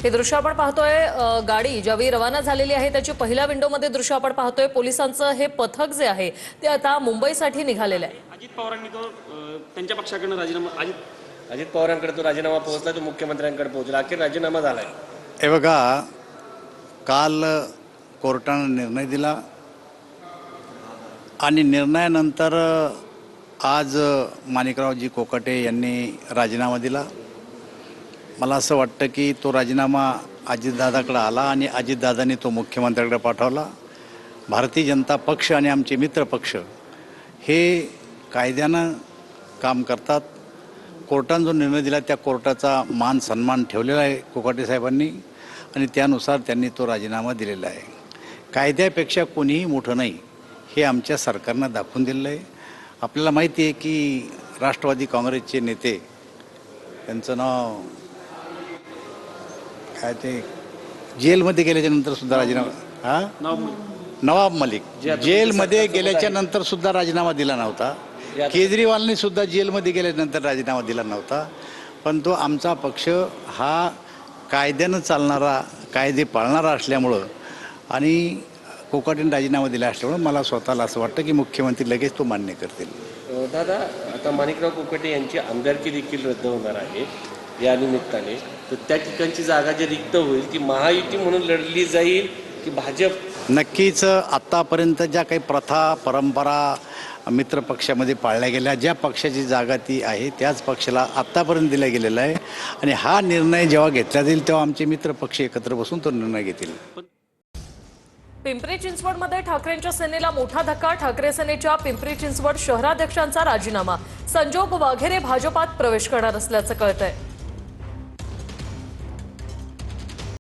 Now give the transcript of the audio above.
हे दृश्य आपण पाहतोय, गाडी ज्यावेळी रवाना झालेली आहे त्याची पहिल्या विंडोमध्ये दृश्य आपण पाहतोय। पोलिसांचं हे पथक जे आहे ते आता मुंबईसाठी निघालेलं आहे। अजित पवारांनी तो त्यांच्या पक्षाकडून राजीनामा अजित पवारांकडे तो राजीनामा पोहोचला, तो मुख्यमंत्र्यांकडे पोहोचला, अखेर राजीनामा झालाय। हे बघा, काल कोर्टाने निर्णय दिला आणि निर्णयानंतर आज माणिकरावजी कोकाटे यांनी राजीनामा दिला। मला असं वाटतं की तो राजीनामा अजितदादाकडे आला आणि अजितदादांनी तो मुख्यमंत्र्याकडे पाठवला। भारतीय जनता पक्ष आणि आमचे मित्र पक्ष हे कायद्यानं काम करतात। कोर्टाने जो निर्णय दिला त्या कोर्टाचा मान सन्मान ठेवलेला आहे कोकाटे साहेबांनी आणि त्यानुसार त्यांनी तो राजीनामा दिलेला आहे। कायद्यापेक्षा कोणीही मोठं नाही हे आमच्या सरकारनं दाखवून दिलेलं आहे। आपल्याला माहिती आहे की राष्ट्रवादी काँग्रेसचे नेते, त्यांचं नाव काय, ते जेलमध्ये गेल्याच्यानंतर सुद्धा राजीनामा, नवाब मलिक जेलमध्ये गेल्याच्या नंतर सुद्धा राजीनामा दिला नव्हता। केजरीवालने सुद्धा जेलमध्ये गेल्यानंतर राजीनामा दिला नव्हता। पण तो आमचा पक्ष हा कायद्यानं चालणारा, कायदे पाळणारा असल्यामुळं आणि कोकाटेने राजीनामा दिला असल्यामुळं मला स्वतःला असं वाटतं की मुख्यमंत्री लगेच तो मान्य करतील। दादा, आता माणिकराव कोकाटे यांची आमदारकी देखील रद्द होणार आहे या निमित्ताने, तर त्या ठिकाणची जागा जी रिक्त होईल ती महायुती म्हणून लढली जाईल की भाजप? नक्कीच आत्तापर्यंत ज्या काही प्रथा परंपरा मित्र पक्षामध्ये पाळल्या गेल्या, ज्या पक्षाची जागा ती आहे त्याच पक्षाला आत्तापर्यंत दिला गेलेला आहे आणि हा निर्णय जेव्हा घेतला जाईल तेव्हा आमचे मित्र पक्ष एकत्र बसून तो निर्णय घेतील। पिंपरी चिंचवडमध्ये ठाकरेंच्या सेनेला मोठा धक्का। ठाकरे सेनेच्या पिंपरी चिंचवड शहराध्यक्षांचा राजीनामा। संजोग वाघेरे भाजपात प्रवेश करणार असल्याचं कळतंय।